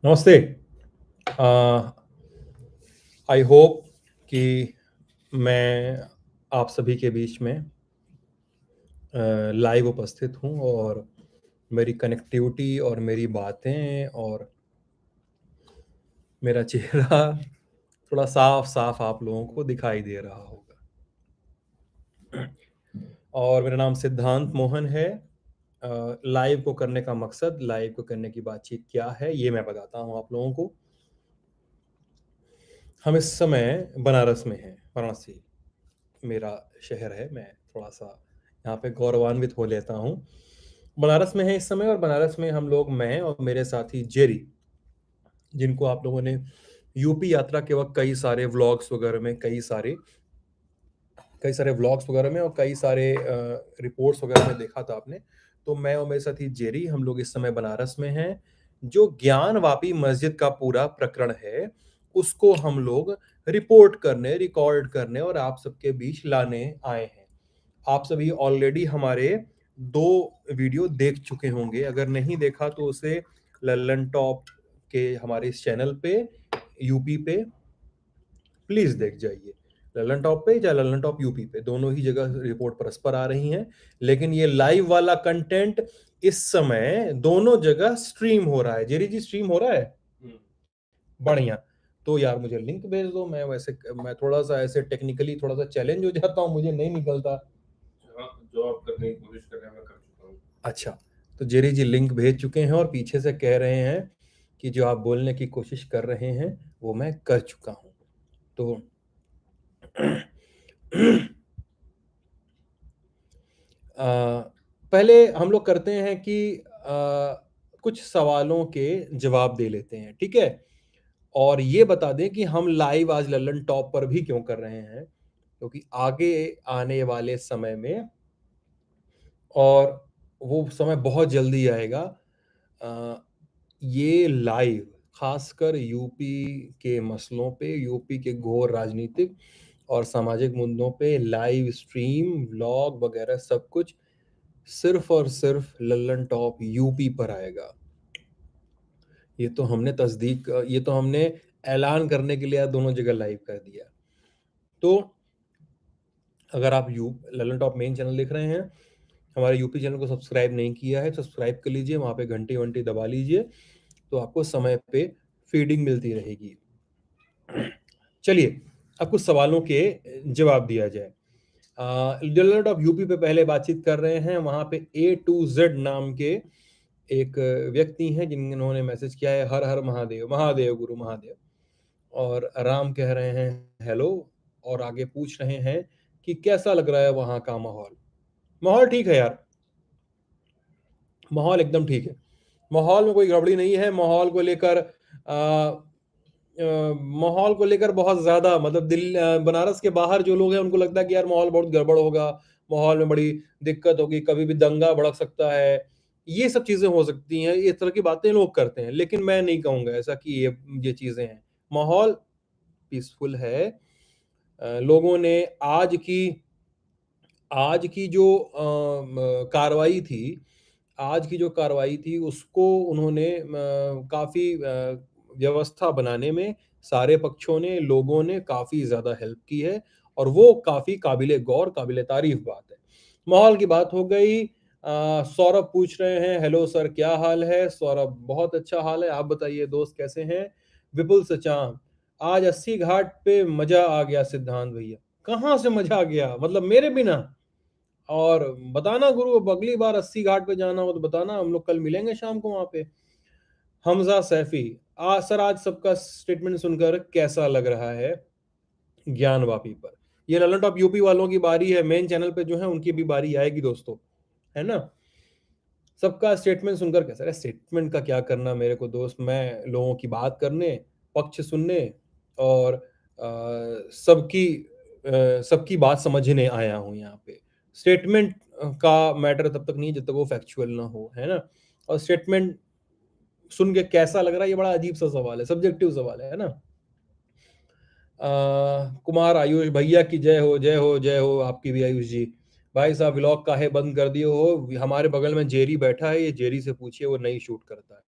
नमस्ते। I hope कि मैं आप सभी के बीच में लाइव उपस्थित हूँ और मेरी कनेक्टिविटी और मेरी बातें और मेरा चेहरा थोड़ा साफ-साफ आप लोगों को दिखाई दे रहा होगा। और मेरा नाम सिद्धांत मोहन है। लाइव को करने का मकसद, लाइव को करने की बातचीत क्या है, ये मैं बताता हूँ आप लोगों को। हम इस समय बनारस में हैं, वाराणसी मेरा शहर है। मैं थोड़ा-सा यहाँ पे गौरवान्वित हो लेता हूँ। बनारस में है इस समय और बनारस में हम लोग मैं और मेरे साथी जेरी, जिनको आप लोगों ने यूपी यात्रा के वक़्त कई सारे व्लॉग्स वगैरह में और कई सारे रिपोर्ट्स वगैरह में देखा था आपने। तो मैं और मेरे साथी जेरी हम लोग इस समय बनारस में हैं। जो ज्ञान वापी मस्जिद का पूरा प्रकरण है, उसको हम लोग रिपोर्ट करने, रिकॉर्ड करने और आप सबके बीच लाने आए हैं। आप सभी ऑलरेडी हमारे 2 वीडियो देख चुके होंगे। अगर नहीं देखा तो उसे लल्लन टॉप के हमारे इस चैनल पे, यूपी पे प्लीज़ देख जाइए। लल्लन टॉप पे या लल्लन टॉप यूपी पे, दोनों ही जगह रिपोर्ट परस्पर आ रही हैं। लेकिन ये लाइव वाला कंटेंट इस समय दोनों जगह स्ट्रीम हो रहा है। जेरी जी, स्ट्रीम हो रहा है? बढ़िया। तो यार मुझे लिंक भेज दो। मैं थोड़ा-सा ऐसे टेक्निकली थोड़ा-सा चैलेंज हो जाता हूँ, मुझे नहीं निकलता। हाँ, जो आप करने की कोशिश कर रहे हैं मैं कर चुका हूँ। अच्छा, तो जेरी जी लिंक भेज चुके हैं और पीछे से कह रहे हैं कि जो आप बोलने की कोशिश कर रहे हैं, वो मैं कर चुका हूँ। तो अ, पहले हम लोग करते हैं कि कुछ सवालों के जवाब दे लेते हैं, ठीक है? और ये बता दें कि हम लाइव आज लल्लन टॉप पर भी क्यों कर रहे हैं, क्योंकि आगे आने वाले समय में और वो समय बहुत जल्दी आएगा। अ, ये लाइव खासकर यूपी के मसलों पे, यूपी के घोर राजनीतिक और सामाजिक मुद्दों पे लाइव स्ट्रीम, व्लॉग वगैरह सब कुछ सिर्फ और सिर्फ लल्लन टॉप यूपी पर आएगा। ये तो हमने ऐलान करने के लिए आज दोनों जगह लाइव कर दिया। तो अगर आप you Lallan top main channel देख रहे हैं, हमारे यूपी चैनल को सब्सक्राइब नहीं किया है, सब्सक्राइब कर लीजिए, वहाँ पे घंटी-वंटी दबा लीजिए, तो आपको समय पे फीडिंग मिलती रहेगी। चलिए, अब कुछ सवालों के जवाब दिया जाए। लल्लन टॉप यूपी पे पहले बातचीत कर रहे हैं, वहाँ पे ए टू जेड नाम के एक व्यक्ति हैं जिन्होंने मैसेज किया है, हर हर महादेव, महादेव गुरु महादेव। और राम कह रहे हैं हेलो और आगे पूछ रहे हैं कि कैसा लग रहा है वहाँ का माहौल। माहौल ठीक है यार, माहौल एकदम ठीक है। माहौल में कोई गड़बड़ी नहीं है। माहौल को लेकर बहुत ज़्यादा मतलब बनारस के बाहर जो लोग हैं उनको लगता है कि यार माहौल बहुत गड़बड़ होगा, माहौल में बड़ी दिक्कत होगी, कभी भी दंगा भड़क सकता है, ये सब चीज़ें हो सकती हैं, इस तरह की बातें लोग करते हैं। लेकिन मैं नहीं कहूँगा ऐसा कि ये चीज़ें हैं। माहौल पीसफुल है। लोगों ने आज की जो कार्रवाई थी उसको उन्होंने काफ़ी व्यवस्था बनाने में सारे पक्षों ने, लोगों ने काफ़ी ज़्यादा हेल्प की है और वो काफ़ी काबिले गौर, काबिले तारीफ़ बात है। माहौल की बात हो गई। सौरभ पूछ रहे हैं, हेलो सर क्या हाल है? सौरभ बहुत अच्छा हाल है, आप बताइए दोस्त कैसे हैं? विपुल सचान, आज 80 घाट पे मज़ा आ गया सिद्धांत भैया। कहाँ से मज़ा आ गया? मतलब मेरे बिना? और बताना गुरु, अब अगली बार 80 घाट पे जाना हो तो बताना, हम लोग कल मिलेंगे शाम को वहां पे। हमजा सैफी, सर आज सबका स्टेटमेंट सुनकर कैसा लग रहा है ज्ञान वापी पर? ये ललन टॉप यूपी वालों की बारी है, मेन चैनल पे जो है उनकी भी बारी आएगी दोस्तों, है ना? सबका स्टेटमेंट सुनकर कैसा? अरे स्टेटमेंट का क्या करना मेरे को दोस्त, मैं लोगों की बात करने, पक्ष सुनने और सबकी बात समझने आया हूँ यहाँ पे। स्टेटमेंट का मैटर तब तक नहीं जब तक वो फैक्चुअल ना हो, है ना? और स्टेटमेंट सुन के कैसा लग रहा है, ये बड़ा अजीब सा सवाल है, सब्जेक्टिव सवाल है ना? कुमार आयुष भैया की जय हो, जय हो, जय हो आपकी भी आयुष जी। भाई साहब व्लॉग काहे बंद कर दिए हो? हमारे बगल में जेरी बैठा है, ये जेरी से पूछिए, वो नहीं शूट करता है।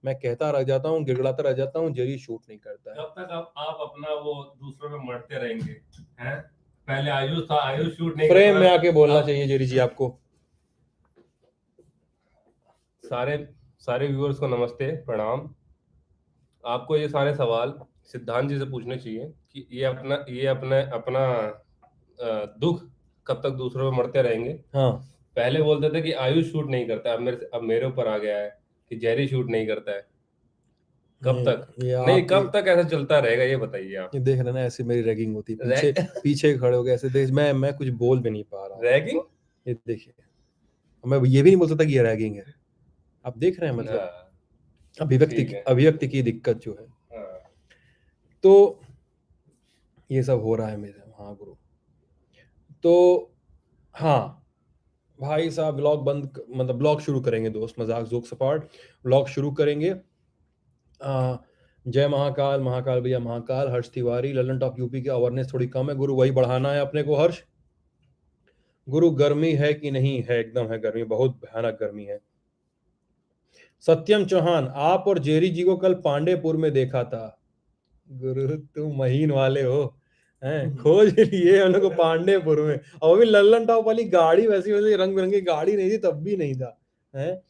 मैं कहता रह जाता हूँ, गिड़गिड़ाता रह जाता हूँ, जेरी शूट नहीं करता है। कब तक आप अपना वो दूसरों में मरते रहेंगे, हैं? पहले आयुष था, आयुष शूट नहीं फ्रेम करता में था। आके बोलना अब चाहिए जेरी जी आपको। सारे सारे व्यूअर्स को नमस्ते, प्रणाम। आपको ये सारे सवाल सिद्धांत जी से पूछने चाहिए कि ये अपना अपना दुख कब तक दूसरों में मरते रहेंगे। हाँ, पहले बोलते थे कि आयुष शूट नहीं करता, अब मेरे ऊपर आ गया है कि जेरी शूट नहीं करता है। कब तक? ये नहीं, आप कब तक ऐसा चलता रहेगा, ये बताइए आप। ये देख रहे ना, ऐसे मेरी रैगिंग होती है, रै, पीछे पीछे खड़े हो गए ऐसे देख, मैं कुछ बोल भी नहीं पा रहा हूँ। रैगिंग। ये देखिए, मैं ये भी नहीं बोल सकता कि ये रैगिंग है। आप देख रहे हैं, मतलब हाँ, अभिव्यक्ति ठीक है। अभिव्यक्ति की दिक्कत जो है, हाँ, तो ये सब हो रहा है मेरे। हाँ गुरु, तो हाँ भाई साहब, मतलब ब्लॉग शुरू करेंगे दोस्त, मजाक जोक्स अपार्ट, ब्लॉग शुरू करेंगे। जय महाकाल, महाकाल भैया महाकाल, हर्ष तिवारी, ललन टॉप यूपी की अवेयरनेस थोड़ी कम है गुरु, वही बढ़ाना है अपने को हर्ष। गुरु गर्मी है कि नहीं है? एकदम है गर्मी, बहुत भयानक गर्मी है। सत्यम चौहान, आप और जेरी जी को कल पांडेपुर में देखा था। गुरु तुम महीन वाले हो, हैं? खोज लिए हम लोग को पांडेपुर में, और वो भी लल्लन टॉप वाली गाड़ी, वैसी वैसी रंग बिरंगी गाड़ी नहीं थी, तब भी नहीं था, हैं?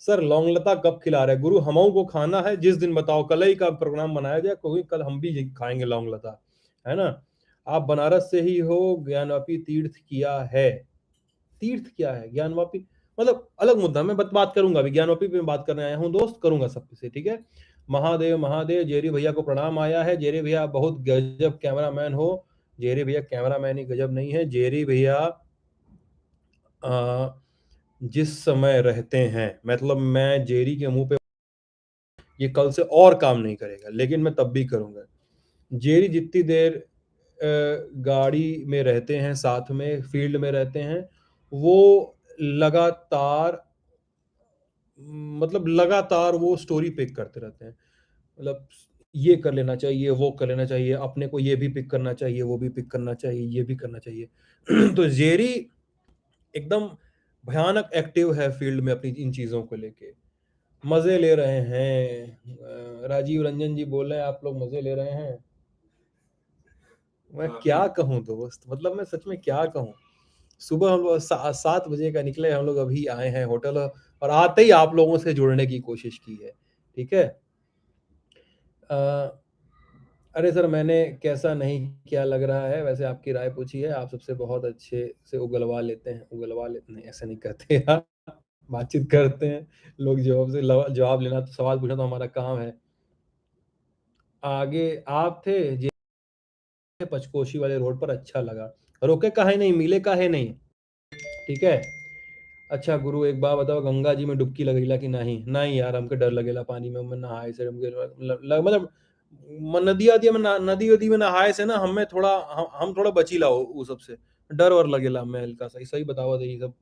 सर लौंगलता कब खिला रहे गुरु? हमों को खाना है जिस दिन बताओ, कल ही का प्रोग्राम बनाया जाए, क्योंकि कल हम भी खाएंगे लौंगलता, है ना? आप बनारस से ही हो, ज्ञानवापी तीर्थ किया है? तीर्थ क्या है ज्ञानवापी? मतलब अलग मुद्दा, मैं बात करूंगा, अभी ज्ञानवापी पे बात करने आया हूँ दोस्त, करूंगा सबसे, ठीक है? महादेव महादेव, जेरी भैया को प्रणाम आया है। जेरी भैया बहुत गजब कैमरामैन हो। जेरी भैया कैमरामैन ही गजब नहीं है, जेरी भैया अ, जिस समय रहते हैं, मतलब मैं जेरी के मुंह पे, ये कल से और काम नहीं करेगा, लेकिन मैं तब भी करूंगा। जेरी जितनी देर गाड़ी में रहते हैं, साथ में फील्ड में रहते हैं, वो लगातार, मतलब लगातार वो स्टोरी पिक करते रहते हैं। मतलब ये कर लेना चाहिए, वो कर लेना चाहिए, अपने को ये भी पिक करना चाहिए, वो भी पिक करना चाहिए, ये भी करना चाहिए। तो जेरी एकदम भयानक एक्टिव है फील्ड में अपनी इन चीजों को लेके, मजे ले रहे हैं। राजीव रंजन जी बोल रहे हैं आप लोग मजे ले रहे हैं। मैं काफी। क्या कहूँ दोस्त, मतलब मैं सच में क्या कहूँ। सुबह हम लोग 7 बजे का निकले, हम लोग अभी आए हैं होटल, और आते ही आप लोगों से जुड़ने की कोशिश की है, ठीक है? अ, अरे सर, मैंने कैसा नहीं, क्या लग रहा है? वैसे आपकी राय पूछी है, आप सबसे बहुत अच्छे से उगलवा लेते हैं, उगलवा लेते नहीं, ऐसे नहीं कहते यार, बातचीत करते हैं लोग, जवाब लेना, तो सवाल पूछना तो हमारा काम है। आगे आप थे जे पचकोशी वाले रोड पर, अच्छा लगा, रोके काहे नहीं, मिले काहे नहीं, ठीक है? अच्छा गुरु, एक बात बताओ, गंगा जी में डुबकी लगेला कि नहीं? नहीं यार, हमके डर लगेला पानी में, मैं नहाए से हमके मतलब नदी आदि में नदी वदी में नहाए से ना, हमें थोड़ा, हम थोड़ा बचीला हो उ सबसे, डर वर लगेला हमें हल्का सा। सही बताओ, ये सब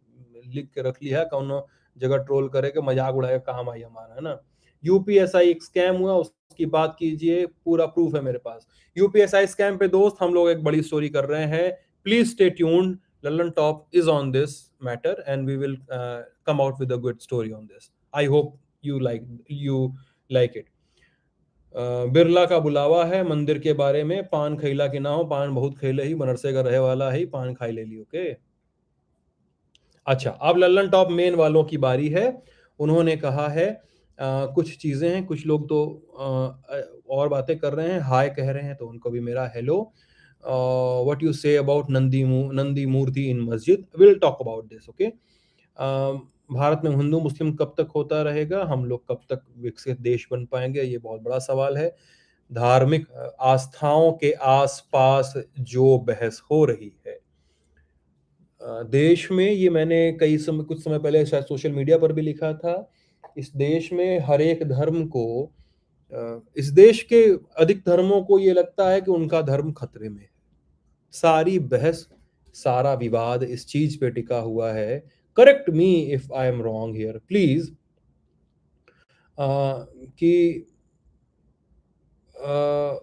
लिख के रख लिया है, कौनो जगह ट्रोल करे के मजाक उड़ाए का काम आई हमारा, है ना? यूपीएसआई एक स्कैम हुआ, उसकी बात कीजिए, पूरा प्रूफ है मेरे पास। यूपीएसआई स्कैम पे दोस्त हम लोग एक बड़ी स्टोरी कर रहे हैं, please stay tuned. Lallan Top is on this matter, and we will come out with a good story on this. I hope you like it. Birla का बुलावा है मंदिर के बारे में, पान खैला के ना हो, पान बहुत खैले ही, बनरसे का रहे वाला ही, पान खाई ले ली, ओके? अच्छा, अब लल्लन टॉप मेन वालों की बारी है। उन्होंने कहा है, कुछ चीजें हैं, कुछ लोग तो और बातें कर रहे हैं, हाय कह रहे हैं, तो उनको भी मेरा hello. What you say about Nandi murti in masjid, will talk about this, okay? Bharat में हिंदू मुस्लिम कब तक होता रहेगा? हम लोग कब तक विकसित देश बन पाएंगे? ये बहुत बड़ा सवाल है। धार्मिक आस्थाओं के आसपास जो बहस हो रही है देश में, ये मैंने कुछ समय पहले शायद सोशल मीडिया पर भी लिखा था, इस देश में हर एक धर्म को, इस देश के अधिक धर्मों को ये लगता है कि उनका धर्म खतरे में है। सारी बहस, सारा विवाद इस चीज पे टिका हुआ है। Correct me if I am wrong here please, कि अ,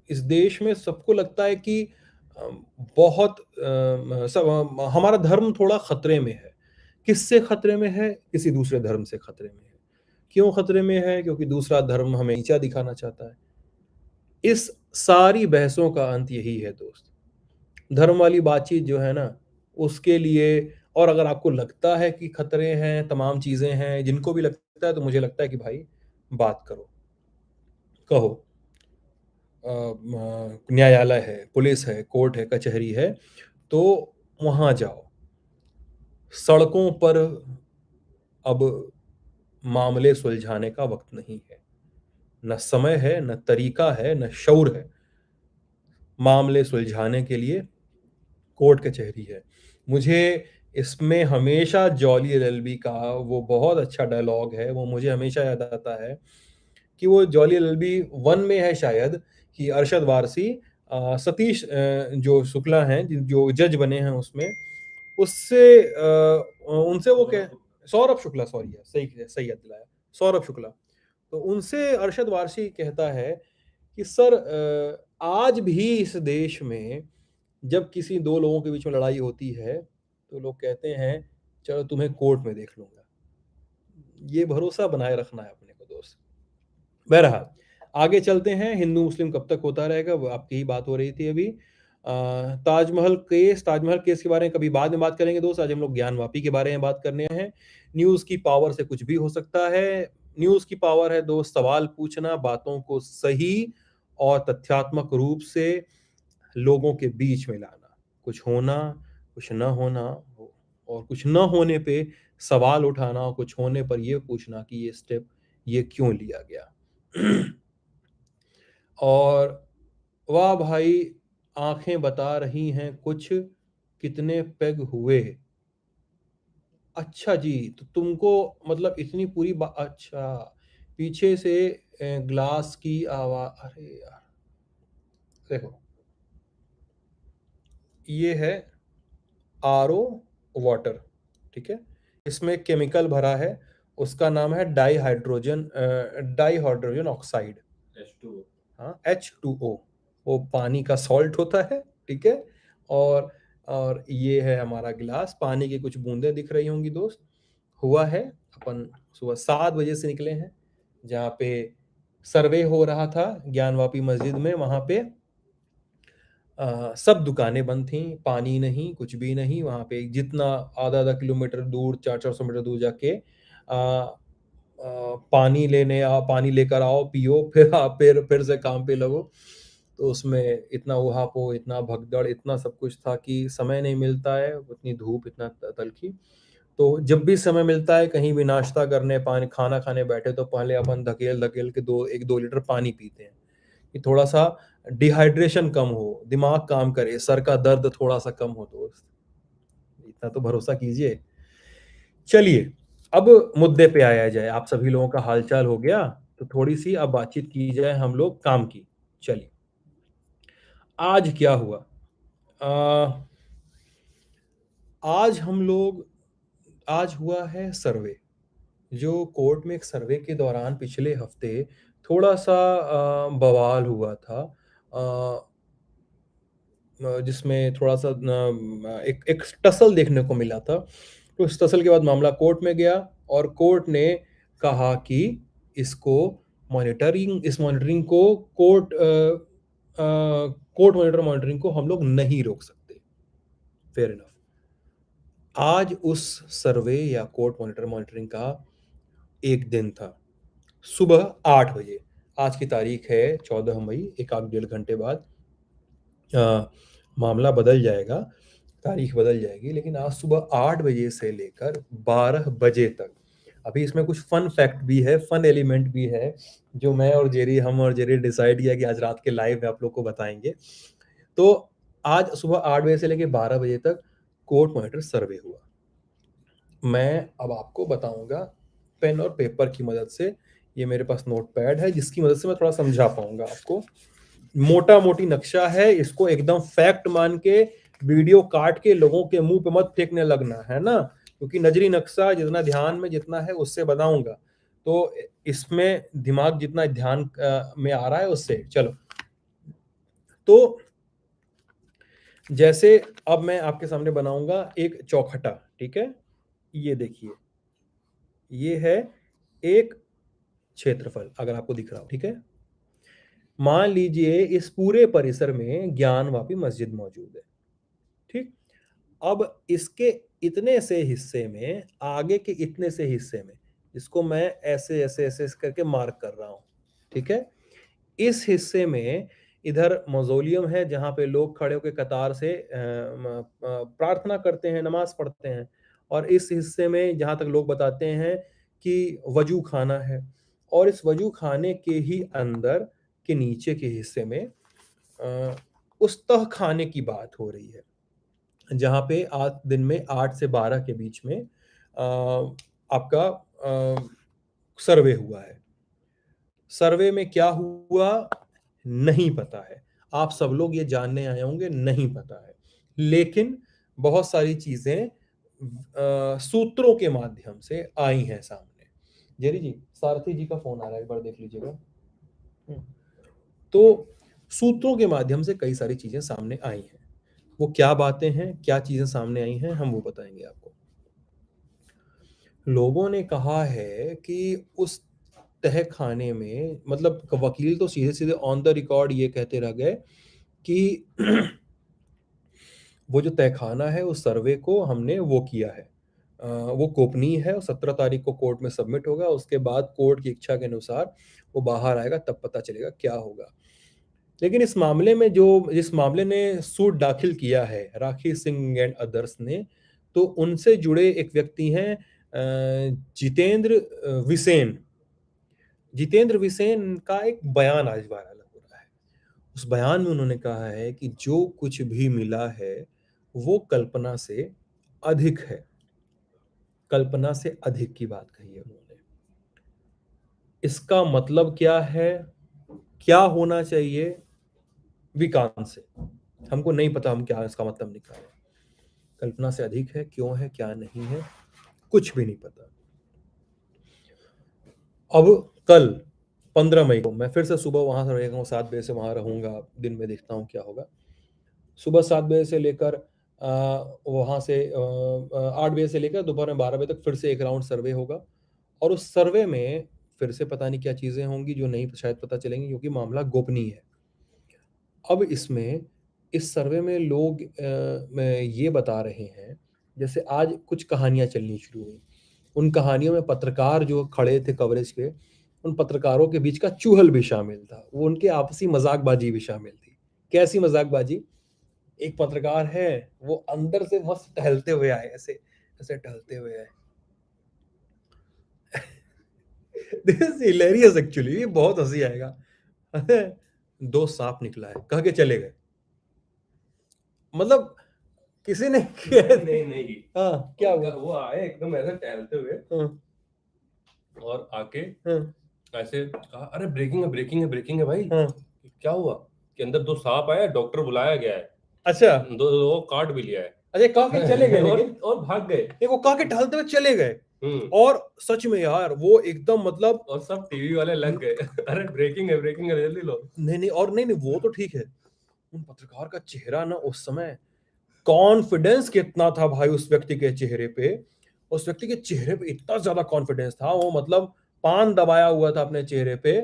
इस देश में सबको लगता है कि बहुत हमारा धर्म थोड़ा खतरे में है, किससे खतरे में है? किसी दूसरे धर्म से खतरे में है। क्यों खतरे में है? क्योंकि दूसरा धर्म हमें नीचा दिखाना चाहता है। इस सारी बहसों का अंत यही है दोस्त। धर्म वाली बातचीत जो है ना, उसके लिए, और अगर आपको लगता है कि खतरे हैं, तमाम चीज़ें हैं, जिनको भी लगता है, तो मुझे लगता है कि भाई बात करो, कहो। न्यायालय है, पुलिस है, कोर्ट है, कचहरी है, तो वहाँ जाओ। सड़कों पर अब मामले सुलझाने का वक़्त नहीं है। न समय है, न तरीका है, न शौर है। मामले सुलझाने के लिए कोर्ट कचहरी है। मुझे इसमें हमेशा जॉली एलएलबी का वो बहुत अच्छा डायलॉग है, वो मुझे हमेशा याद आता है कि वो जॉली एलएलबी 1 में है शायद, कि अरशद वारसी सतीश जो शुक्ला हैं, जो जज बने हैं उसमें, उससे उनसे वो कह सौरभ शुक्ला, सॉरी यार, सही सही याद दिलाया, सौरभ शुक्ला। तो उनसे अरशद वारसी कहता है कि सर, आज भी इस देश में जब किसी 2 लोगों के बीच में लड़ाई होती है, तो लोग कहते हैं, चलो तुम्हें कोर्ट में देख लूँगा। ये भरोसा बनाए रखना है अपने को दोस्त। बहरहाल, आगे चलते हैं। हिंदू मुस्लिम कब तक होता रहेगा, वो आपकी ही बात हो रही थी अभी। ताजमहल केस के बारे में कभी बाद में बात करेंगे दोस्त। आज हम लोग ज्ञानवापी के बारे में बात करने हैं। न्यूज़ की पावर से कुछ भी हो सकता है। न्यूज़ की पावर है दोस्त सवाल पूछना, बातों को सही और तथ्यात्मक रूप से लोगों के बीच में लाना। कुछ होना, कुछ न होना, और कुछ न होने पे सवाल उठाना, और कुछ होने पर ये पूछना कि ये स्टेप ये क्यों लिया गया। और वाह भाई, आंखें बता रही हैं कुछ, कितने पेग हुए। अच्छा जी, तो तुमको मतलब इतनी पूरी अच्छा, पीछे से ग्लास की आवाज, अरे यार, देखो, ये है आरओ वाटर, ठीक है। इसमें केमिकल भरा है, उसका नाम है डाई हाइड्रोजन ऑक्साइड, H2O। हाँ, H2O, वो पानी का सॉल्ट होता है, ठीक है। और ये है हमारा गिलास, पानी की कुछ बूंदें दिख रही होंगी दोस्त। हुआ है, अपन सुबह 7 बजे से निकले हैं, जहाँ पे सर्वे हो रहा था ज्ञानवापी मस्जिद में। वहाँ पे सब दुकानें बंद थीं, पानी नहीं, कुछ भी नहीं। वहाँ पे जितना आधा-आधा किलोमीटर दूर, 400-400 मीटर दूर जाके पानी लेकर आओ, पियो, फिर आप फिर से काम पे लगो। तो उसमें इतना ऊहापोह, इतना भगदड़, इतना सब कुछ था कि समय नहीं मिलता है, उतनी धूप, इतना तल्खी। तो जब भी समय मिलता है, कहीं भी नाश्ता करने, पानी खाना खाने बैठे, तो पहले अपन धकेल-धकेल के 1-2 लीटर पानी पीते हैं, कि थोड़ा-सा डिहाइड्रेशन कम हो, दिमाग काम करे, सर का दर्द थोड़ा-सा कम हो दोस्त। इतना तो भरोसा कीजिए। चलिए, अब मुद्दे पे आया जाए। आप सभी लोगों का हाल-चाल हो गया, तो थोड़ी-सी अब बातचीत की जाए हम लोग काम की। चलिए, आज क्या हुआ? अ, आज हम लोग आज हुआ है सर्वे, जो कोर्ट में एक सर्वे के दौरान पिछले हफ्ते थोड़ा-सा बवाल हुआ था। अ जिसमें थोड़ा-सा एक एक टसल देखने को मिला था। तो इस टसल के बाद मामला कोर्ट में गया, और कोर्ट ने कहा कि इसको इस मॉनिटरिंग को कोर्ट मॉनिटरिंग को हम लोग नहीं रोक सकते। Fair enough. आज उस सर्वे या कोर्ट मॉनिटरिंग का एक दिन था। सुबह 8 बजे, आज की तारीख है 14 मई, 1 आध डेढ़ घंटे बाद मामला बदल जाएगा, तारीख बदल जाएगी, लेकिन आज सुबह 8 बजे से लेकर 12 बजे तक, अभी इसमें कुछ फन फैक्ट भी है, फन एलिमेंट भी है, जो हम और जेरी डिसाइड किया कि आज रात के लाइव में आप लोग को बताएंगे। तो आज सुबह 8 बजे से लेकर 12 बजे तक कोर्ट मॉनिटर सर्वे हुआ। मैं अब आपको बताऊंगा पेन और पेपर की मदद से। ये मेरे पास नोटपैड है, जिसकी मदद से मैं थोड़ा समझा पाऊंगा आपको। मोटा मोटी नक्शा है, इसको एकदम फैक्ट मान के वीडियो काट के लोगों के मुंह पे मत फेंकने लगना है ना, क्योंकि नजरी नक्शा जितना ध्यान में जितना है उससे बनाऊंगा, तो इसमें दिमाग जितना ध्यान में आ रहा है उससे। चलो, तो जैसे अब मैं आपके सामने बनाऊंगा एक चौखटा, ठीक है। ये देखिए, ये है एक क्षेत्रफल, अगर आपको दिख रहा हो, ठीक है। मान लीजिए इस पूरे परिसर में ज्ञानवापी मस्जिद मौजूद है, ठीक। अब इसके इतने से हिस्से में, आगे के इतने से हिस्से में, इसको मैं ऐसे ऐसे ऐसे ऐसे करके मार्क कर रहा हूं, ठीक है। इस हिस्से में इधर मौजोलियम है जहां पे लोग खड़े होकर कतार से प्रार्थना करते हैं, नमाज पढ़ते हैं। और इस हिस्से में जहां तक लोग बताते हैं कि वजू खाना है। और इस वजू खाने के ही अंदर के नीचे के हिस्से में अ, उस तह खाने की बात हो रही है, जहाँ पे आज दिन में 8 से 12 के बीच में आपका सर्वे हुआ है। सर्वे में क्या हुआ नहीं पता है। आप सब लोग ये जानने आए होंगे, नहीं पता है। लेकिन बहुत सारी चीजें सूत्रों के माध्यम से आई हैं सामने। जेरी जी, सारथी जी का फोन आ रहा है, एक बार देख लीजिएगा। तो सूत्रों के माध्यम से कई सारी चीजें सामने आई हैं। वो क्या बातें हैं, क्या चीजें सामने आई हैं, हम वो बताएंगे आपको। लोगों ने कहा है कि उस तह खाने में, मतलब वकील तो सीधे सीधे ऑन द रिकॉर्ड ये कहते रह गए कि वो जो तहखाना है उस सर्वे को हमने वो किया है, वो गोपनीय है, 17 तारीख को कोर्ट में सबमिट होगा। उसके बाद कोर्ट की इच्छा के अनुसार वो बाहर आएगा, तब पता चलेगा क्या होगा। लेकिन इस मामले में जिस मामले ने सूट दाखिल किया है, राखी सिंह एंड अदर्स ने, तो उनसे जुड़े एक व्यक्ति हैं जितेंद्र विसेन। जितेंद्र विसेन का एक बयान आज वायरल हो रहा है। उस बयान में उन्होंने कहा है कि जो कुछ भी मिला है वो कल्पना से अधिक है। कल्पना से अधिक की बात कही है उन्होंने। इसका मतलब क्या है, क्या होना चाहिए, विकांत से हमको नहीं पता, हम क्या इसका मतलब निकालें। कल्पना से अधिक है, क्यों है, क्या नहीं है, कुछ भी नहीं पता। अब कल 15 मई को मैं फिर से सुबह वहां से रहेगा, 7 बजे से वहां रहूंगा, दिन में देखता हूँ क्या होगा। सुबह 7 बजे से लेकर वहां से 8 बजे से लेकर दोपहर में 12 बजे तक फिर से एक राउंड सर्वे होगा। और उस सर्वे में फिर से पता नहीं क्या चीजें होंगी जो नहीं शायद पता चलेंगी, क्योंकि मामला गोपनीय है। अब इसमें इस सर्वे में लोग ये बता रहे हैं, जैसे आज कुछ कहानियां चलनी शुरू हुई। उन कहानियों में पत्रकार जो खड़े थे कवरेज पे, उन पत्रकारों के बीच का चूहल भी शामिल था, वो उनके आपसी मजाकबाजी भी शामिल थी। कैसी मजाकबाजी? एक पत्रकार है, वो अंदर से मस्त टहलते हुए आए, ऐसे ऐसे टहलते हुए आए। दिस इज हिलेरियस एक्चुअली, ये बहुत हंसी आएगा। दो सांप निकला है कह के चले गए। मतलब किसी ने नहीं नहीं, हाँ, क्या हुआ? वो आए एकदम ऐसे टहलते हुए हाँ, और आके हाँ, ऐसे कहा, अरे ब्रेकिंग है, ब्रेकिंग है, ब्रेकिंग है भाई। हाँ। क्या हुआ? कि अंदर दो सांप आया, डॉक्टर बुलाया गया है, अच्छा, दो काट भी लिया अरे कह के चले गए, है। लेकिन और भाग गए। देखो कह के टहलते हुए चले गए। हम्म। और सच में यार वो एकदम मतलब और सब टीवी वाले लग गए। अरे ब्रेकिंग है जल्दी लो। नहीं नहीं, और नहीं नहीं, वो तो ठीक है। उन पत्रकार का चेहरा ना उस समय, कॉन्फिडेंस कितना था भाई उस व्यक्ति के चेहरे पे। उस व्यक्ति के चेहरे पे इतना ज्यादा कॉन्फिडेंस था, वो मतलब पान दबाया हुआ था अपने चेहरे पे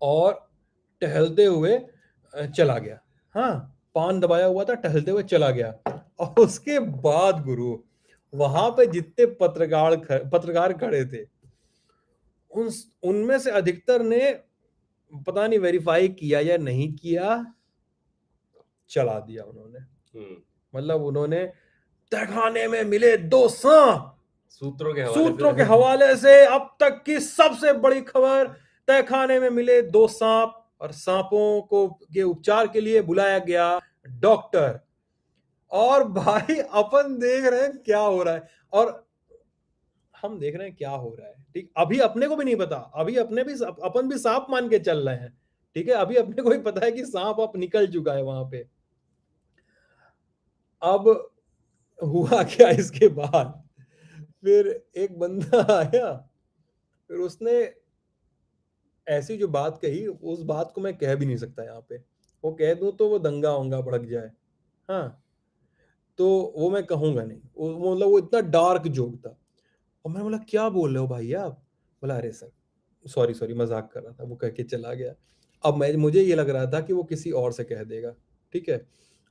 और टहलते हुए चला गया। हाँ, पान दबाया हुआ था, टहलते हुए चला गया। और उसके बाद गुरु, वहां पे जितने पत्रकार खड़े थे, उन उनमें से अधिकतर ने पता नहीं वेरीफाई किया या नहीं किया, चला दिया उन्होंने। मतलब उन्होंने तहखाने में मिले दो सांप, सूत्रों के हवाले से अब तक की सबसे बड़ी खबर, तहखाने में मिले दो सांप और सांपों को के उपचार के लिए बुलाया गया डॉक्टर। और भाई अपन देख रहे हैं क्या हो रहा है, और हम देख रहे हैं क्या हो रहा है, ठीक। अभी अपने को भी नहीं पता, अभी अपन भी सांप मान के चल रहे हैं, ठीक है। अभी अपने को भी पता है कि सांप अब निकल चुका है वहां पे। अब हुआ क्या इसके बाद, फिर एक बंदा आया, फिर उसने ऐसी जो बात कही, उस बात को मैं कह भी नहीं सकता यहाँ पे। वो कह दूं तो वो दंगा वंगा भड़क जाए। हाँ, तो वो मैं कहूँगा नहीं। वो मतलब वो इतना डार्क जोक था और मैंने बोला, "क्या बोल रहे हो भाई आप?" बोला, "अरे सर, सॉरी, सॉरी मज़ाक कर रहा था।" वो कह के चला गया। अब मुझे ये लग रहा था कि वो किसी और से कह देगा, ठीक है?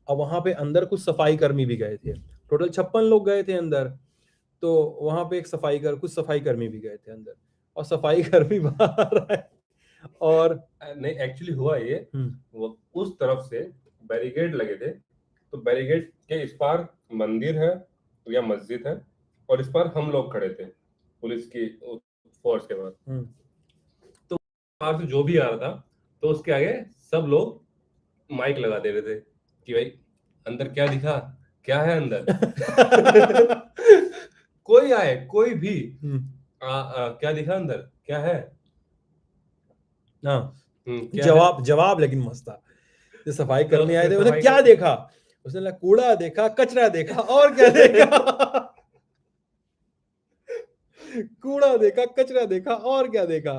अब वहाँ पे अंदर कुछ सफाई कर्मी भी गए थे। टोटल 56 लोग गए थे अंदर, तो वहाँ पे कुछ सफाई कर्मी भी गए थे अंदर और सफाई कर्मी बाहर आए और नहीं, एक्चुअली हुआ ये, हुँ, वो उस तरफ से बैरिकेड लगे थे, तो बैरिकेड के इस पार मंदिर है या मस्जिद है और इस पार हम लोग खड़े थे पुलिस की फोर्स के बाद। हुँ। तो बाहर से जो भी आ रहा था तो उसके आगे सब लोग माइक लगा दे रहे थे कि भाई अंदर क्या दिखा, क्या है अंदर। कोई आए, कोई भी, हुँ, क्या दिखा अंदर, क्या है। हाँ, क्या है। जवाब जवाब लेकिन मस्त था। जो सफाई तो कर्मी आए फिर थे, उन्हें सफाई क्या कर देखा? उसने बोला, कूड़ा देखा, कचरा देखा और क्या देखा? कूड़ा देखा, कचरा देखा और क्या देखा?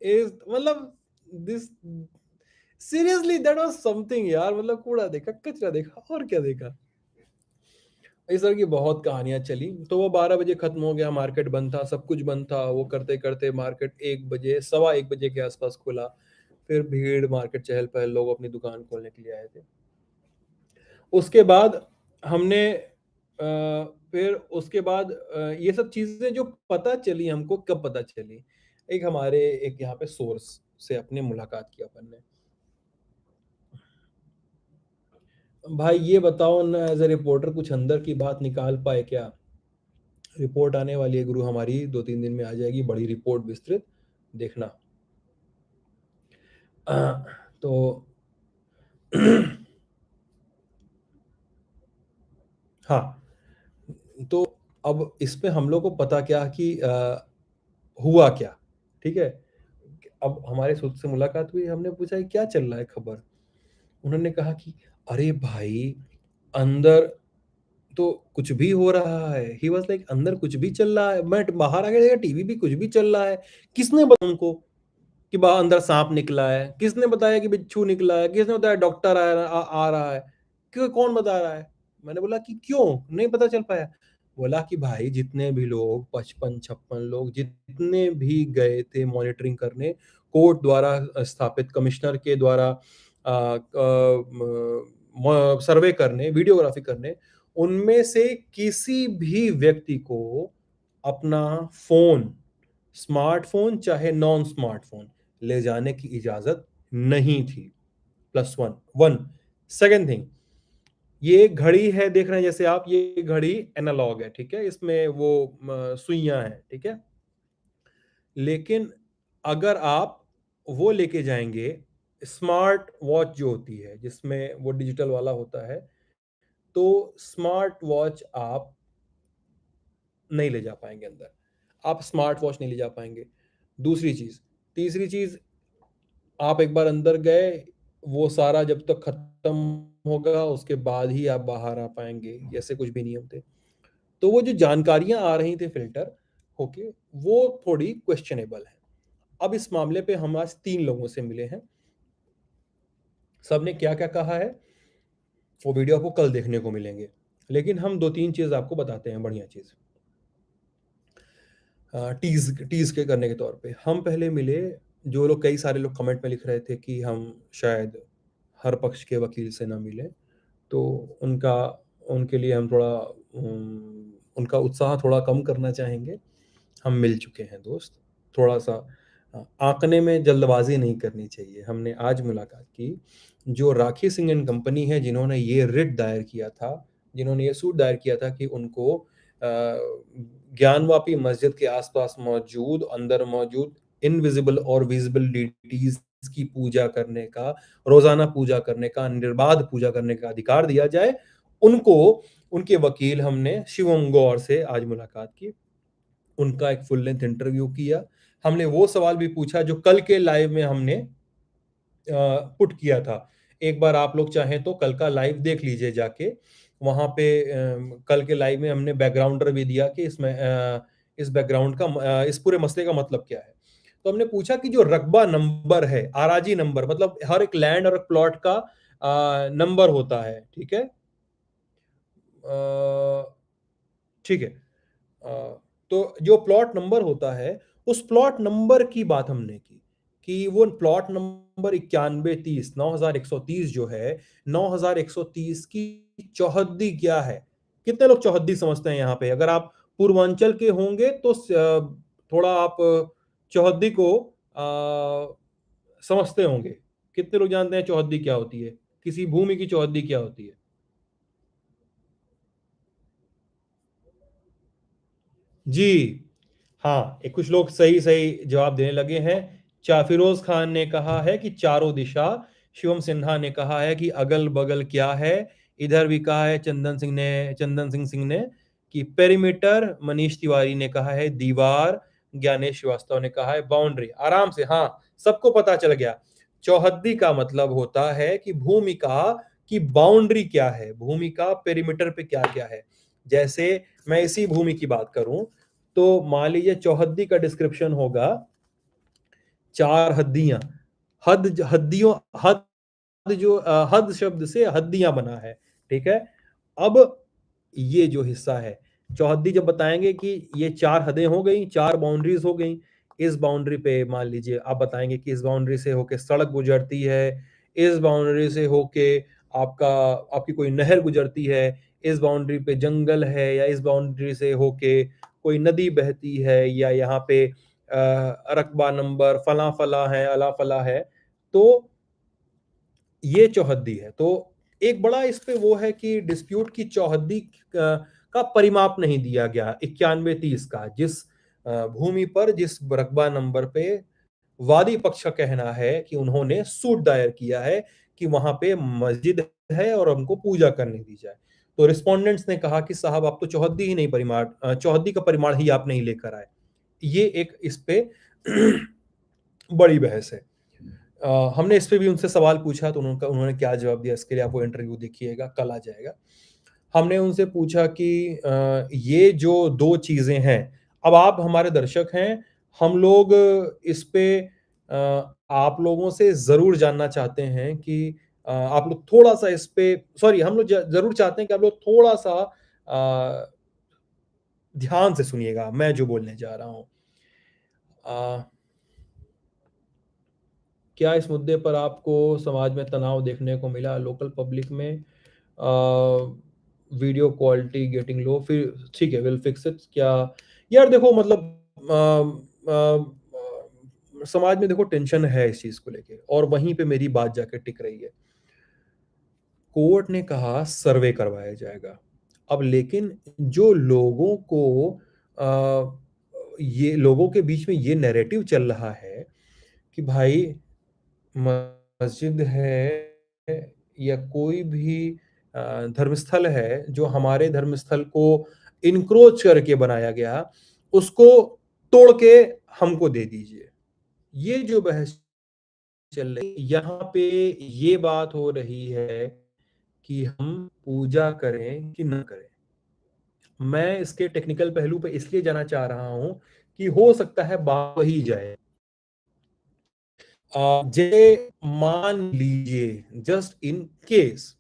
इस मतलब this seriously that was something यार। मतलब कूड़ा देखा, कचरा देखा और क्या देखा? इस तरह की बहुत कहानियाँ चली। तो वो 12 बजे खत्म हो गया, मार्केट बंद था, सब कुछ बंद था। वो करते-करते मार्केट 1 बजे, सवा 1 बजे के आस-पास खुला। फिर भीड़, मार्केट चहल-पहल, लोग अपनी दुकान खोलने के लिए आए थे। उसके बाद हमने फिर उसके बाद ये सब चीज़ें जो पता चली हमको, कब पता चली? एक यहाँ पे सोर्स से अपने मुलाकात की अपन ने। भाई ये बताओ ना, एज़ अ रिपोर्टर कुछ अंदर की बात निकाल पाए क्या? रिपोर्ट आने वाली है गुरु हमारी, 2-3 दिन में आ जाएगी, बड़ी रिपोर्ट विस्तृत, देखना। तो हाँ, तो अब इसमें हम लोग को पता क्या कि हुआ क्या, ठीक है? अब हमारे सूत्र से मुलाकात हुई, हमने पूछा कि क्या चल रहा है खबर? उन्होंने कहा कि अरे भाई, अंदर तो कुछ भी हो रहा है। ही वाज़ लाइक, अंदर कुछ भी चल रहा है। मैं बाहर आ गया, देखा टीवी भी कुछ भी चल रहा है। किसने बताया उनको कि अंदर सांप निकला है? किसने बताया कि बिच्छू निकला है? किसने बताया डॉक्टर आ रहा है? क्यों, कौन बता रहा है? मैंने बोला कि क्यों नहीं पता चल पाया? बोला कि भाई जितने भी लोग 55-56 लोग जितने भी गए थे मॉनिटरिंग करने, कोर्ट द्वारा स्थापित कमिश्नर के द्वारा सर्वे करने, वीडियोग्राफी करने, उनमें से किसी भी व्यक्ति को अपना फ़ोन, स्मार्टफ़ोन चाहे नॉन स्मार्टफ़ोन, ले जाने की इजाज़त नहीं थी। प्लस 1 1 सेकंड थिंग, ये घड़ी है, देख रहे हैं जैसे आप, ये घड़ी एनालॉग है, ठीक है? इसमें वो सुइयाँ हैं, ठीक है? लेकिन अगर आप वो लेके जाएँगे, स्मार्ट वॉच जो होती है, जिसमें वो डिजिटल वाला होता है, तो स्मार्ट वॉच आप नहीं ले जा पाएँगे अंदर। आप स्मार्ट वॉच नहीं ले जा पाएँगे। दूसरी चीज़, तीसरी चीज़, आप एक बार अंदर गए, वो सारा जब तक खत्म होगा, उसके बाद ही आप बाहर आ पाएँगे, ऐसे कुछ भी नियम थे। तो वो जो जानकारियाँ आ रही थी फ़िल्टर होके, वो थोड़ी क्वेश्चनेबल हैं। अब इस मामले पे हम आज 3 लोगों से मिले हैं। सबने क्या-क्या कहा है, वो वीडियो आपको कल देखने को मिलेंगे। लेकिन हम 2-3 चीज़ आपको बताते हैं, बढ़िया चीज़। टीज़ टीज़ के करने के तौर पे। हम पहले मिले, जो लोग, कई सारे लोग कमेंट में लिख रहे थे कि हम शायद हर पक्ष के वकील से ना मिलें, तो उनका उनके लिए हम थोड़ा उनका उत्साह थोड़ा कम करना चाहेंगे। हम मिल चुके हैं दोस्त, थोड़ा-सा आँकने में जल्दबाज़ी नहीं करनी चाहिए। हमने आज मुलाकात की, जो राखी सिंह एंड कंपनी है, जिन्होंने ये रिट दायर किया था, जिन्होंने ये सूट दायर किया था कि उनको ज्ञानवापी मस्जिद के आस-पास मौजूद, अंदर मौजूद इनविज़िबल और विज़िबल डेटीज़ की पूजा करने का, रोज़ाना पूजा करने का, निर्बाध पूजा करने का अधिकार दिया जाए, उनको, उनके वकील, हमने शिवम गौर से आज मुलाकात की। उनका एक फुल लेंथ इंटरव्यू किया। हमने वो सवाल भी पूछा जो कल के लाइव में हमने पुट किया था। एक बार आप लोग चाहें तो कल का लाइव देख लीजिए जाके। वहाँ पे कल के लाइव में हमने बैकग्राउंडर भी दिया कि इस बैकग्राउंड का इस पूरे मसले का मतलब क्या है। तो हमने पूछा कि जो रकबा नंबर है, आराजी नंबर, मतलब हर एक लैंड और एक प्लॉट का नंबर होता है, ठीक है? ठीक है। तो जो प्लॉट नंबर होता है, उस प्लॉट नंबर की बात हमने की कि वो प्लॉट नंबर 9130 9130 जो है, 9130 की चौहद्दी क्या है? कितने लोग चौहद्दी समझते हैं यहाँ पे? अगर आप पूर्वांचल के होंगे तो थोड़ा आप चौहद्दी को समझते होंगे। कितने लोग जानते हैं चौहद्दी क्या होती है? किसी भूमि की चौहद्दी क्या होती है? जी। हाँ, ये कुछ लोग सही सही जवाब देने लगे हैं। फिरोज खान ने कहा है कि चारों दिशा। शिवम सिन्हा ने कहा है कि अगल बगल क्या है। इधर भी कहा है चंदन सिंह सिंह ने कि पेरीमीटर। मनीष तिवारी ने कहा है दीवार। ज्ञानेश श्रीवास्तव ने कहा है बाउंड्री। आराम से, हाँ, सबको पता चल गया। चौहद्दी का मतलब होता है कि भूमि का की बाउंड्री क्या है, भूमि का पेरीमीटर पे क्या क्या है। जैसे मैं इसी भूमि की बात करूं तो मान लीजिए चौहद्दी का डिस्क्रिप्शन होगा चार हद्दियां। हद्दियों हद जो हद शब्द से हद्दियां बना है। ठीक है। अब ये जो हिस्सा है, चौहद्दी जब बताएंगे कि ये चार हदें हो गई, चार बाउंड्रीज हो गई। इस बाउंड्री पे मान लीजिए आप बताएंगे कि इस बाउंड्री से होके सड़क गुजरती है, इस बाउंड्री से होके आपका आपकी कोई नहर गुजरती है, इस बाउंड्री पे जंगल है, या इस बाउंड्री से होके कोई नदी बहती है, या यहाँ पे रकबा नंबर फला फला है, अला फला है। तो ये चौहद्दी है। तो एक बड़ा इस पे वो है कि डिस्प्यूट की चौहद्दी का परिमाप नहीं दिया गया 9130 का, जिस भूमि पर जिस रकबा नंबर पे वादी पक्ष का कहना है कि उन्होंने सूट दायर किया है कि वहां पे मस्जिद है और हमको पूजा करने दी जाए। तो रिस्पोंडेंट्स ने कहा कि साहब आप तो चौहद्दी ही नहीं परिमाण चौहद्दी का परिमाण ही आप नहीं लेकर आए। ये एक इस पे बड़ी बहस है। हमने इस पे भी उनसे सवाल पूछा तो उन्होंने क्या जवाब दिया, इसके लिए आप वो इंटरव्यू देखिएगा, कल आ जाएगा। हमने उनसे पूछा कि ये जो दो चीजें हैं, अब आप हमारे दर्शक हैं, हम लोग इस पे आप लोगों से जरूर जानना चाहते हैं कि आप लोग थोड़ा सा इस पे, सॉरी, हम लोग जरूर चाहते हैं कि आप लोग थोड़ा सा ध्यान से सुनिएगा मैं जो बोलने जा रहा हूँ। क्या इस मुद्दे पर आपको समाज में तनाव देखने को मिला? लोकल पब्लिक में वीडियो क्वालिटी गेटिंग लो, फिर ठीक है, विल फिक्स इट। क्या यार, देखो मतलब समाज में देखो टेंशन है इस चीज को लेके, और वहीं पे मेरी बात जाके टिक रही है। कोर्ट ने कहा सर्वे करवाया जाएगा। अब लेकिन जो लोगों को ये लोगों के बीच में ये नैरेटिव चल रहा है कि भाई मस्जिद है या कोई भी धर्मस्थल है जो हमारे धर्मस्थल को इनक्रोच करके बनाया गया, उसको तोड़ के हमको दे दीजिए। ये जो बहस चल रही है यहाँ पे, ये बात हो रही है कि हम पूजा करें कि न करें। मैं इसके टेक्निकल पहलू पे इसलिए जाना चाह रहा हूं कि हो सकता है बात वही जाए। जे मान लीजिए, जस्ट इन केस,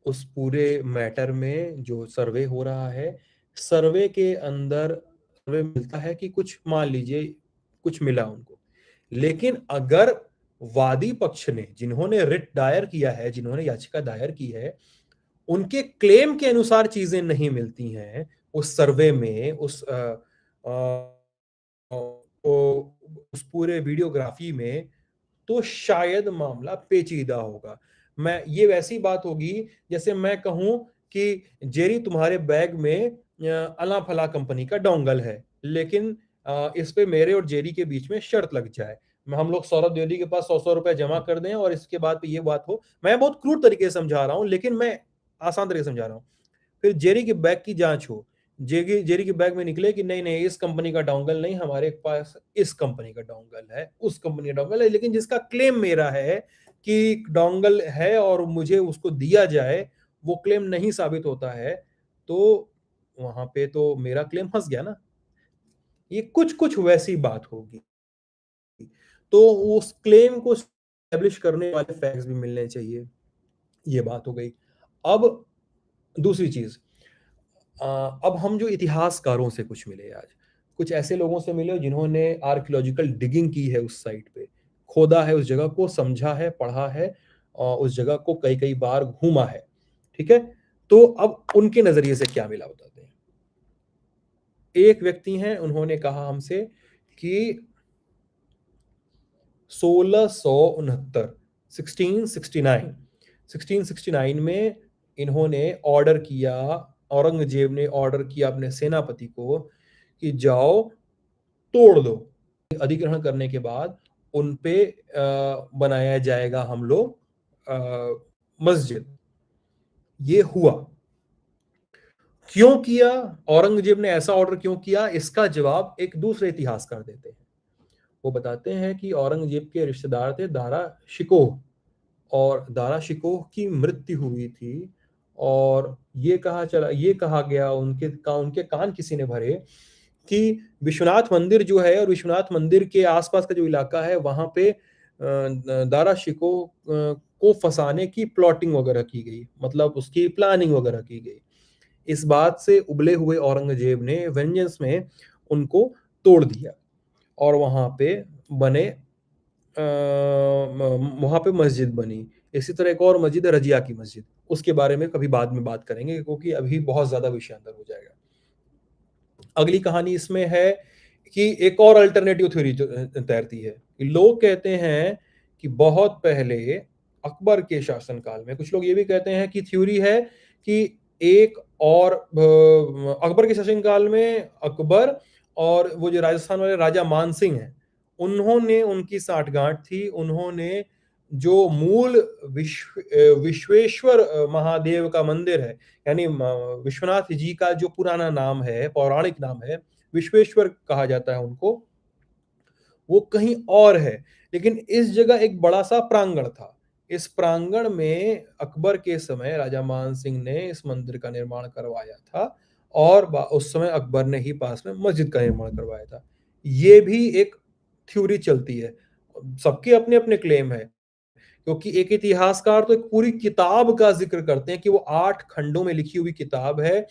उस पूरे मैटर में जो सर्वे हो रहा है, सर्वे के अंदर सर्वे मिलता है कि कुछ, मान लीजिए कुछ मिला उनको, लेकिन अगर वादी पक्ष ने, जिन्होंने रिट दायर किया है, जिन्होंने याचिका दायर की है, उनके क्लेम के अनुसार चीजें नहीं मिलती हैं उस सर्वे में, उस पूरे वीडियोग्राफी में, तो शायद मामला पेचीदा होगा। मैं ये वैसी बात होगी जैसे मैं कहूं कि जेरी तुम्हारे बैग में अला फला कंपनी का डोंगल है, लेकिन इस पे मेरे और जेरी के बीच में शर्त लग जाए, मैं हम लोग सौरभ द्विवेदी के पास 100 रुपए जमा कर दें और इसके बाद पे ये बात हो। मैं बहुत क्रूर तरीके से समझा रहा हूं, लेकिन मैं आसान तरीके से समझा रहा हूं। फिर जेरी के बैग की जांच हो, जेरी के बैग में निकले कि नहीं नहीं, इस कंपनी का डोंगल नहीं, हमारे पास इस कंपनी का डोंगल है, उस कंपनी का डोंगल है, लेकिन जिसका क्लेम मेरा है कि डोंगल है और मुझे उसको दिया जाए, वो क्लेम नहीं साबित होता है, तो वहां पे तो मेरा क्लेम फंस गया ना। ये कुछ कुछ वैसी बात होगी। तो उस क्लेम को स्टैब्लिश करने वाले फैक्ट्स भी मिलने चाहिए। ये बात हो गई। अब दूसरी चीज़, अब हम जो इतिहासकारों से कुछ मिले आज, कुछ ऐसे लोगों से मिले जिन्होंने आर्कियोलॉजिकल डिगिंग की है उस साइट पे, खोदा है उस जगह को, समझा है, पढ़ा है और उस जगह को कई-कई बार घूमा है, ठीक है? तो अब उनके नज़रिए से क्या मिला बताते हैं। एक व्यक्ति हैं, उन्होंने कहा हमसे कि 1669 1669 1669 में इन्होंने ऑर्डर किया, औरंगजेब ने ऑर्डर किया अपने सेनापति को कि जाओ तोड़ दो। अधिग्रहण करने के बाद उन पे बनाया जाएगा हम लोग मस्जिद। ये हुआ। क्यों किया? औरंगजेब ने ऐसा ऑर्डर क्यों किया? इसका जवाब एक दूसरे इतिहासकार देते हैं। वो बताते हैं कि औरंगजेब के रिश्तेदार थे दारा शिकोह, और दारा शिकोह की मृत्यु हुई थी, और ये कहा गया, उनके कान किसी ने भरे कि विश्वनाथ मंदिर जो है और विश्वनाथ मंदिर के आसपास का जो इलाका है वहां पे दारा शिकोह को फंसाने की प्लॉटिंग वगैरह की गई, मतलब उसकी प्लानिंग वगैरह की गई। इस बात से उबले हुए औरंगजेब ने वेंजेंस में उनको तोड़ दिया और वहां पे मस्जिद बनी। इसी तरह एक और मस्जिद है, रजिया की मस्जिद। उसके बारे में कभी बाद में बात करेंगे क्योंकि अभी बहुत ज्यादा विषय अंदर हो जाएगा। अगली कहानी इसमें है कि एक और अल्टरनेटिव थ्योरी तैरती है। लोग कहते हैं कि बहुत पहले अकबर के शासनकाल में, कुछ लोग ये भी कहते हैं कि थ्योरी है कि एक और अकबर के शासनकाल में अकबर और वो जो राजस्थान वाले राजा मान सिंह हैं, उन्होंने, उनकी साठगांठ थी। उन्होंने जो मूल विश्वेश्वर महादेव का मंदिर है, यानी विश्वनाथ जी का जो पुराना नाम है, पौराणिक नाम है, विश्वेश्वर कहा जाता है उनको, वो कहीं और है। लेकिन इस जगह एक बड़ा सा प्रांगण था। इस प्रांगण में अकबर के समय राजा मान सिंह ने इस मंदिर का निर्माण करवाया था, और उस समय अकबर ने ही पास में मस्जिद का निर्माण करवाया था। ये भी एक थ्योरी चलती है। सबके अपने अपने क्लेम है, क्योंकि एक इतिहासकार तो एक पूरी किताब का जिक्र करते हैं कि वो 8 खंडों में लिखी हुई किताब है।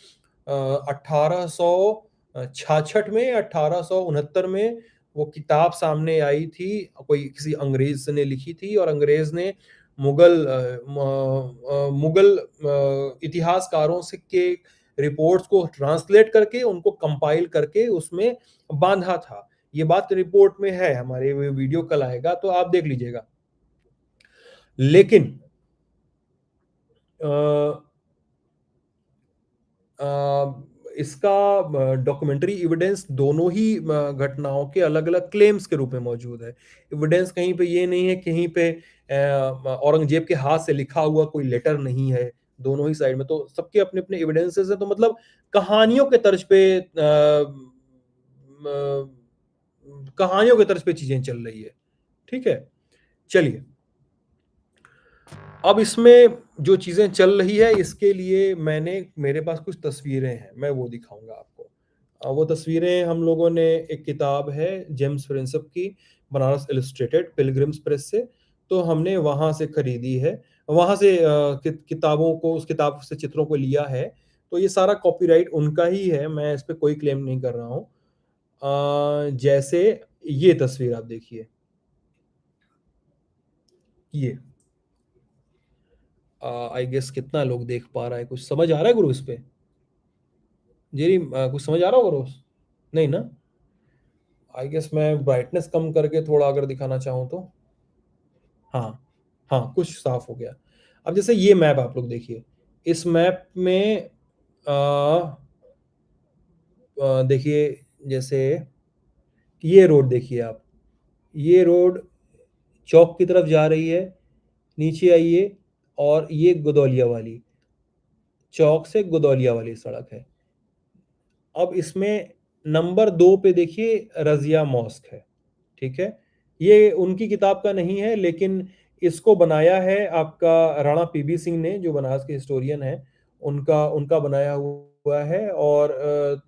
1866 में, 1869 में वो किताब सामने आई थी। कोई किसी अंग्रेज ने लिखी थी, और अंग्रेज ने मुगल इतिहासकारों से के रिपोर्ट्स को ट्रांसलेट करके, उनको कंपाइल करके उसमें बांधा था। ये बात रिपोर्ट में है, हमारे वीडियो कल आएगा तो आप देख लीजिएगा। लेकिन इसका डॉक्यूमेंट्री एविडेंस दोनों ही घटनाओं के अलग-अलग क्लेम्स के रूप में मौजूद है। एविडेंस कहीं पे ये नहीं है, कहीं पे औरंगजेब के हाथ से लिखा हुआ कोई लेटर नहीं है, दोनों ही साइड में। तो सबके अपने-अपने एविडेंसेस हैं, तो मतलब कहानियों के तर्ज पे म कहानियों के तर्ज पे चीज़ें चल रही है। ठीक है? चलिए। अब इसमें जो चीज़ें चल रही है, इसके लिए मेरे पास कुछ तस्वीरें हैं, मैं वो दिखाऊँगा आपको। वो तस्वीरें हम लोगों ने, एक किताब है जेम्स फ्रेंसप की, बनारस इलस्ट्रेटेड, पिलग्रिम्स प्रेस से, तो हमने वहाँ से खरीदी है। वहाँ से किताबों को, उस किताब से चित्रों को लिया है, तो ये सारा कॉपीराइट उनका ही है, मैं इस पे कोई क्लेम नहीं कर रहा हूँ। जैसे ये तस्वीर आप देखिए, ये। आई गेस कितना लोग देख पा रहा है, कुछ समझ आ रहा है गुरु इस पे? जेरी, कुछ समझ आ रहा होगा रोज? नहीं ना? आई गेस मैं ब्राइटनेस कम करके थोड़ा अगर दिखाना चाहूँ तो। हाँ, हाँ, कुछ साफ हो गया। अब जैसे ये मैप आप लोग देखिए, इस मैप में देखिए, जैसे ये रोड देखिए आप, ये रोड चौक की तरफ जा रही है, नीचे आइए, और ये गुदौलिया वाली, चौक से गुदौलिया वाली सड़क है। अब इसमें नंबर 2 पे देखिए रज़िया मॉस्क है, ठीक है? ये उनकी किताब का नहीं है, लेकिन इसको बनाया है आपका राणा पीबी सिंह ने, जो बनारस के हिस्टोरियन हैं, उनका उनका बनाया हुआ है। और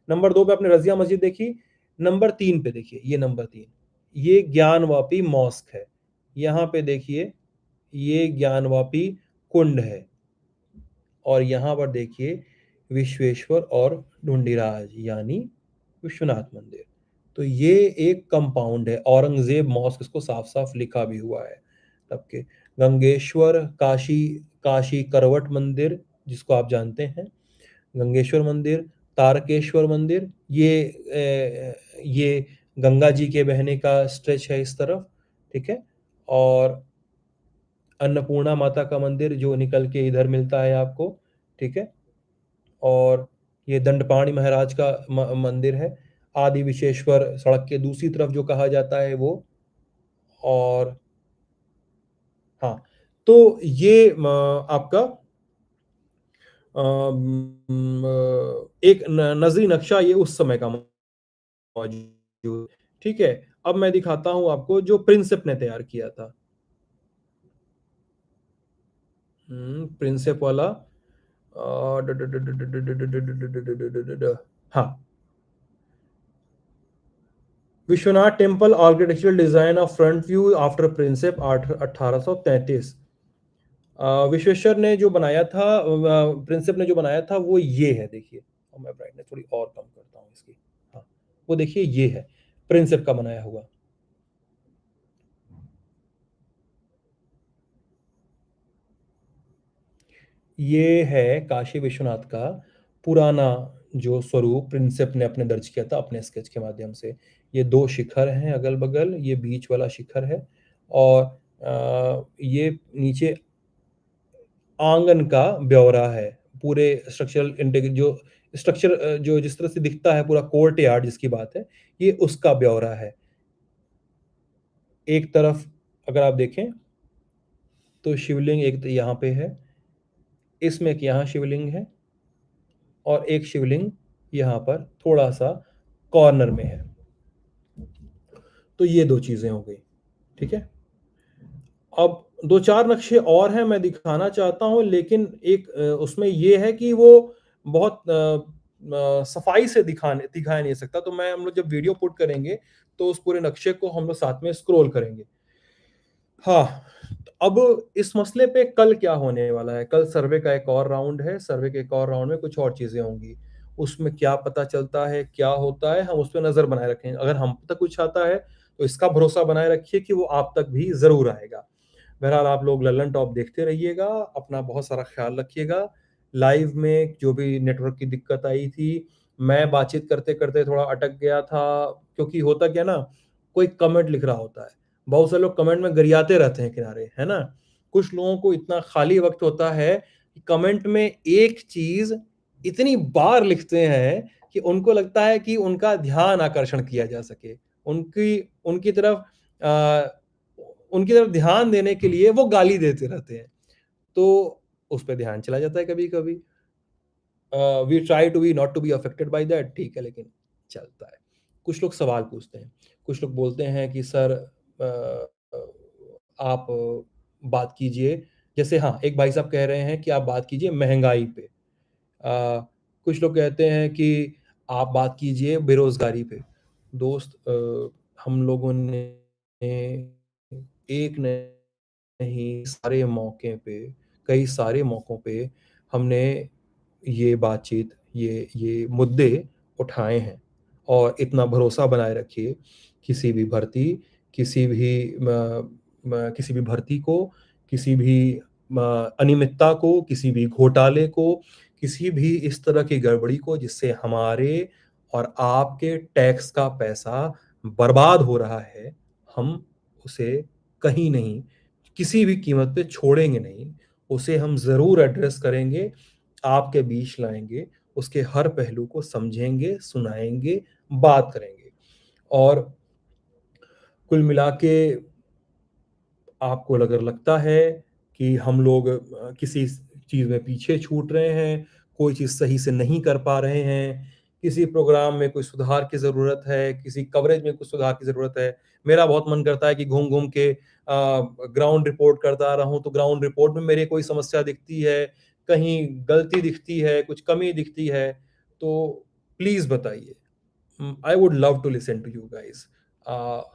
नंबर 2 पे आपने रज़िया मस्जिद देखी, नंबर 3 पे देखिए, ये नंबर 3, ये ज्ञानवापी मॉस्क है। यहाँ पे देखिए, ये ज्ञानवापी कुंड है। और यहाँ पर देखिए विश्वेश्वर और ढूंढीराज यानी विश्वनाथ मंदिर। तो ये एक कंपाउंड है, औरंगजेब मॉस्क इसको साफ-साफ लिखा भी हुआ है तब के। गंगेश्वर, काशी काशी करवट मंदिर जिसको आप जानते हैं, गंगेश्वर मंदिर, तारकेश्वर मंदिर, ये गंगा जी के बहने का स्ट्रेच है इस तरफ, ठीक है? और अन्नपूर्णा माता का मंदिर जो निकल के इधर मिलता है आपको, ठीक है? और ये दंडपाणि महाराज का मंदिर है, आदि विशेश्वर सड़क के दूसरी तरफ जो कहा जाता है वो। और हाँ, तो ये आपका एक नजरी नक्शा ये उस समय का मौजूद, ठीक है? अब मैं दिखाता हूं आपको जो प्रिंसेप ने तैयार किया था। प्रिंसेप वाला हाँ, Vishwanath temple architectural design of front view after Prinsep 1833। Vishweshwar ने जो बनाया था, प्रिंसेप ने जो बनाया था वो ये है, देखिए। और मैं ब्राइटनेस थोड़ी और कम करता हूँ इसकी। हाँ, वो देखिए ये है प्रिंसेप का बनाया हुआ। ये है काशी विश्वनाथ का पुराना जो स्वरूप प्रिंसेप ने अपने दर्ज किया था अपने स्केच के माध्यम से। ये दो शिखर हैं अगल बगल, ये बीच वाला शिखर है। और ये नीचे आंगन का ब्यौरा है, पूरे स्ट्रक्चरल इंटीग्र जो स्ट्रक्चर जो जिस तरह से दिखता है पूरा कोर्ट यार्ड जिसकी बात है, ये उसका ब्यौरा है। एक तरफ अगर आप देखें तो शिवलिंग एक यहाँ पे है, इसमें एक यहाँ शिवलिंग है, और एक शिवलिंग यहाँ पर थोड़ा सा कॉर्नर में है। तो ये दो चीजें हो गई, ठीक है। अब दो चार नक्शे और हैं मैं दिखाना चाहता हूं, लेकिन एक उसमें ये है कि वो बहुत सफाई से दिखाया नहीं सकता। तो मैं हम लोग जब वीडियो पुट करेंगे तो उस पूरे नक्शे को हम लोग साथ में स्क्रॉल करेंगे। हाँ, अब इस मसले पे कल क्या होने वाला है? कल सर्वे का एक और राउंड है, सर्वे के एक और राउंड में कुछ और चीजें होंगी। उसमें क्या पता चलता है, क्या होता है, हम उस पर नजर बनाए रखेंगे। अगर हम तक कुछ आता है तो इसका भरोसा बनाए रखिए कि वो आप तक भी जरूर आएगा। बहरहाल आप लोग लल्लन टॉप देखते रहिएगा, अपना बहुत सारा ख्याल रखिएगा। लाइव में जो भी नेटवर्क की दिक्कत आई थी, मैं बातचीत करते करते थोड़ा अटक गया था, क्योंकि होता क्या ना, कोई कमेंट लिख रहा होता है, बहुत सारे लोग कमेंट में गरियाते रहते हैं किनारे, है ना। कुछ लोगों को इतना खाली वक्त होता है कि कमेंट में एक चीज इतनी बार लिखते हैं कि उनको लगता है कि उनका ध्यान आकर्षण किया जा सके, उनकी उनकी तरफ उनकी तरफ ध्यान देने के लिए वो गाली देते रहते हैं। तो उस पे ध्यान चला जाता है कभी कभी। We try to be not to be affected by that, ठीक है, लेकिन चलता है। कुछ लोग सवाल पूछते हैं, कुछ लोग बोलते हैं कि सर आप बात कीजिए, जैसे हाँ एक भाई साहब कह रहे हैं कि आप बात कीजिए महंगाई पे। कुछ लोग कहते हैं कि आप बात कीजिए बेरोजगारी पे। दोस्त, हम लोगों ने एक नहीं सारे मौके पे, कई सारे मौकों पे हमने ये बातचीत, ये मुद्दे उठाए हैं। और इतना भरोसा बनाए रखिए, किसी भी भर्ती किसी भी किसी भी भर्ती को, किसी भी अनियमितता को, किसी भी घोटाले को, किसी भी इस तरह की गड़बड़ी को जिससे हमारे और आपके टैक्स का पैसा बर्बाद हो रहा है, हम उसे कहीं नहीं, किसी भी कीमत पे छोड़ेंगे नहीं। उसे हम ज़रूर एड्रेस करेंगे, आपके बीच लाएँगे, उसके हर पहलू को समझेंगे, सुनाएँगे, बात करेंगे। और कुल मिला के आपको अगर लगता है कि हम लोग किसी चीज़ में पीछे छूट रहे हैं, कोई चीज़ सही से नहीं कर पा रहे हैं, किसी प्रोग्राम में कोई सुधार की ज़रूरत है, किसी कवरेज में कुछ सुधार की ज़रूरत है। मेरा बहुत मन करता है कि घूम-घूम के ग्राउंड रिपोर्ट करता रहूँ, तो ग्राउंड रिपोर्ट में मेरी कोई समस्या दिखती है, कहीं गलती दिखती है, कुछ कमी दिखती है, तो प्लीज़ बताइए। I would love to listen to you guys.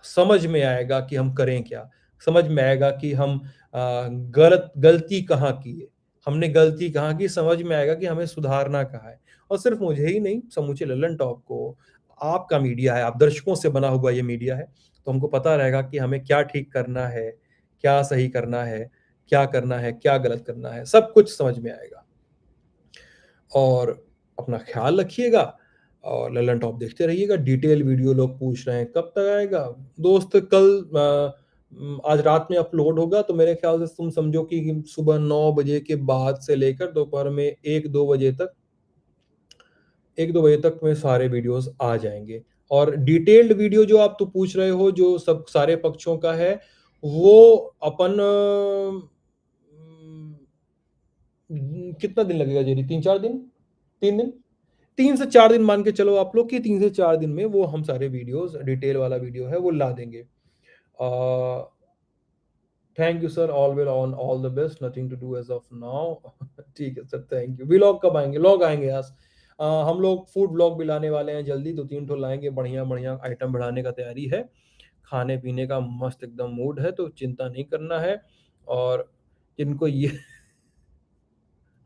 समझ में आएगा कि हम करें क्या, समझ में आएगा कि हम गलती कहाँ की है, हमने गलती कहाँ की, समझ में आएगा कि हमें सुधारना कहाँ है। और सिर्फ मुझे ही नहीं, समूचे लल्लन टॉप को, आपका मीडिया है, आप दर्शकों से बना हुआ ये मीडिया है, तो हमको पता रहेगा कि हमें क्या ठीक करना है, क्या सही करना है, क्या करना है, क्या गलत करना है, सब कुछ समझ में आएगा। और अपना ख्याल रखिएगा और लल्लन टॉप देखते रहिएगा। डिटेल वीडियो लोग पूछ रहे हैं कब तक आएगा? दोस्त कल आज रात में अपलोड होगा, तो मेरे ख्याल से तुम समझो कि सुबह 9 बजे के बाद से लेकर दोपहर में 1-2 बजे तक 1-2 बजे तक में सारे वीडियोस आ जाएँगे। और डिटेल्ड वीडियो जो आप तो पूछ रहे हो, जो सब सारे पक्षों का है, वो अपन कितना दिन लगेगा जेरी? 3-4 दिन? 3 दिन? 3 से 4 दिन मान के चलो आप लोग कि 3 से 4 दिन में वो हम सारे वीडियोज़, डिटेल वाला वीडियो है वो ला देंगे। Thank you sir, all will on all the best, nothing to do as of now. ठीक है सर, थैंक यू। व्लॉग कब आएँगे? व्लॉग आएँगे यस। हम लोग फूड व्लॉग भी लाने वाले हैं जल्दी, 2-3 ठो लाएँगे, बढ़िया-बढ़िया आइटम बढ़ाने का तैयारी है। खाने-पीने का मस्त एकदम मूड है, तो चिंता नहीं करना है। और जिनको ये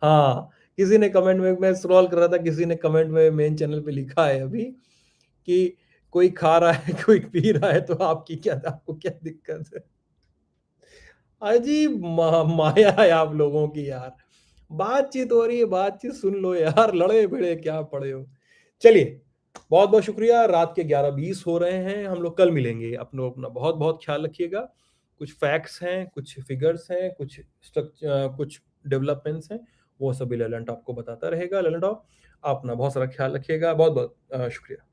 हाँ, किसी ने कमेंट में, मैं स्क्रॉल कर रहा था, किसी ने कमेंट में मेन चैनल पे लिखा है अभी कि कोई खा रहा है, कोई पी रहा है, तो आपको क्या दिक्कत है? अजीब माया है आप लोगों की यार। बातचीत हो रही है, बातचीत सुन लो यार, लड़े-भिड़े क्या पड़े हो? चलिए, बहुत-बहुत शुक्रिया। रात के 11:20 हो रहे हैं, हम लोग कल मिलेंगे। अपना अपना बहुत-बहुत ख्याल रखिएगा। कुछ फैक्ट्स हैं, कुछ फिगर्स हैं, कुछ डेवलपमेंट्स हैं, वो सभी ललन टॉप को बताता रहेगा। ललन टॉप, आप अपना बहुत सारा ख्याल रखिएगा। बहुत-बहुत शुक्रिया।